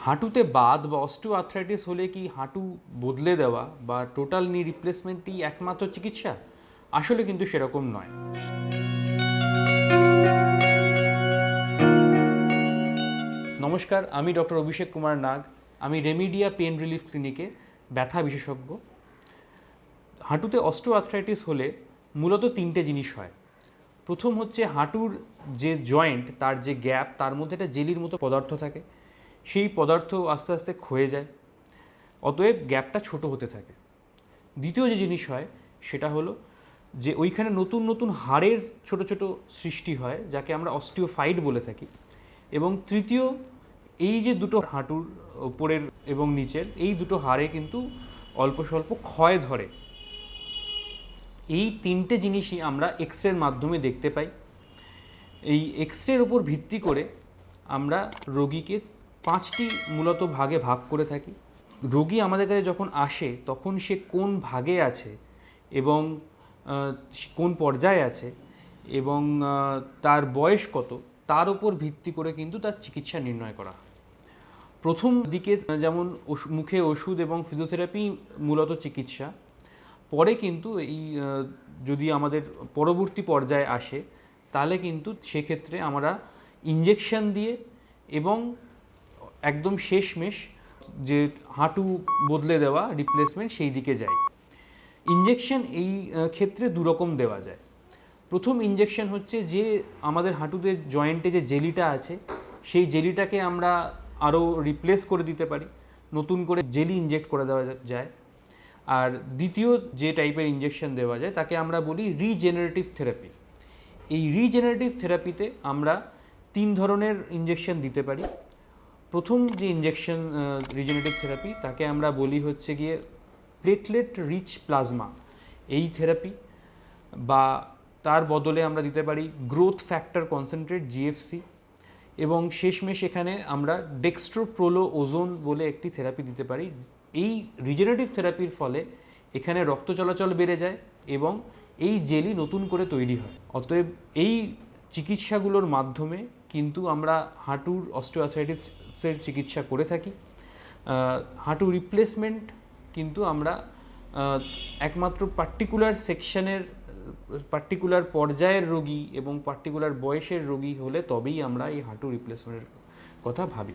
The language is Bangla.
হাঁটুতে বাত বা অস্টিওআর্থ্রাইটিস হলে কি হাঁটু বদলে দেওয়া বা টোটাল নি রিপ্লেসমেন্টই একমাত্র চিকিৎসা? আসলে কিন্তু সেরকম নয়। নমস্কার, আমি ডক্টর অভিষেক কুমার নাগ। আমি রেমিডিয়া পেন রিলিফ ক্লিনিকে ব্যথা বিশেষজ্ঞ। হাঁটুতে অস্টিওআর্থ্রাইটিস হলে মূলত তিনটে জিনিস হয়। প্রথম হচ্ছে হাঁটুর যে জয়েন্ট, তার যে গ্যাপ, তার মধ্যে একটা জেলির মতো পদার্থ থাকে। সেই পদার্থ আস্তে আস্তে ক্ষয়ে যায়, অতএব গ্যাপটা ছোট হতে থাকে। দ্বিতীয় যে জিনিস হয় সেটা হলো যে ওইখানে নতুন নতুন হাড়ের ছোট ছোট সৃষ্টি হয়, যাকে আমরা অস্টিওফাইট বলে থাকি। এবং তৃতীয়, এই যে দুটো হাঁটুর ওপরের এবং নিচের এই দুটো হাড়ে কিন্তু অল্প স্বল্প ক্ষয় ধরে। এই তিনটে জিনিসই আমরা এক্স রের মাধ্যমে দেখতে পাই। এই এক্স রের ওপর ভিত্তি করে আমরা রোগীকে পাঁচটি মূলত ভাগে ভাগ করে থাকি। রোগী আমাদের কাছে যখন আসে তখন সে কোন ভাগে আছে এবং কোন পর্যায়ে আছে এবং তার বয়স কত, তার উপর ভিত্তি করে কিন্তু তার চিকিৎসা নির্ণয় করা হয়। প্রথম দিকে যেমন মুখে ওষুধ এবং ফিজিওথেরাপি মূলত চিকিৎসা, পরে কিন্তু এই যদি আমাদের পরবর্তী পর্যায়ে আসে তাহলে কিন্তু সেক্ষেত্রে আমরা ইঞ্জেকশন দিয়ে এবং একদম শেষমেশ যে হাঁটু বদলে দেওয়া রিপ্লেসমেন্ট সেই দিকে যাই। ইঞ্জেকশন এই ক্ষেত্রে দুরকম দেওয়া যায়। প্রথম ইঞ্জেকশন হচ্ছে যে আমাদের হাঁটুতে জয়েন্টে যে জেলিটা আছে সেই জেলিটাকে আমরা আরও রিপ্লেস করে দিতে পারি, নতুন করে জেলি ইনজেক্ট করে দেওয়া যায়। আর দ্বিতীয় যে টাইপের ইঞ্জেকশন দেওয়া যায় তাকে আমরা বলি রিজেনারেটিভ থেরাপি। এই রিজেনারেটিভ থেরাপিতে আমরা তিন ধরনের ইঞ্জেকশন দিতে পারি। প্রথম যে ইঞ্জেকশন রিজেনারেটিভ থেরাপি, তাকে আমরা বলি হচ্ছে গিয়ে প্লেটলেট রিচ প্লাজমা এই থেরাপি, বা তার বদলে আমরা দিতে পারি গ্রোথ ফ্যাক্টর কনসেন্ট্রেট জিএফসি, এবং শেষমেশ এখানে আমরা ডেক্সট্রোপ্রোলো ওজোন বলে একটি থেরাপি দিতে পারি। এই রিজেনারেটিভ থেরাপির ফলে এখানে রক্ত চলাচল বেড়ে যায় এবং এই জেলি নতুন করে তৈরি হয়। অতএব এই চিকিৎসাগুলোর মাধ্যমে কিন্তু আমরা হাঁটুর অস্টিওআর্থ্রাইটিসের চিকিৎসা করে থাকি। হাঁটু রিপ্লেসমেন্ট কিন্তু আমরা একমাত্র পার্টিকুলার সেকশনের পার্টিকুলার পর্যায়ের রোগী এবং পার্টিকুলার বয়সের রোগী হলে তবেই আমরা এই হাঁটু রিপ্লেসমেন্টের কথা ভাবি।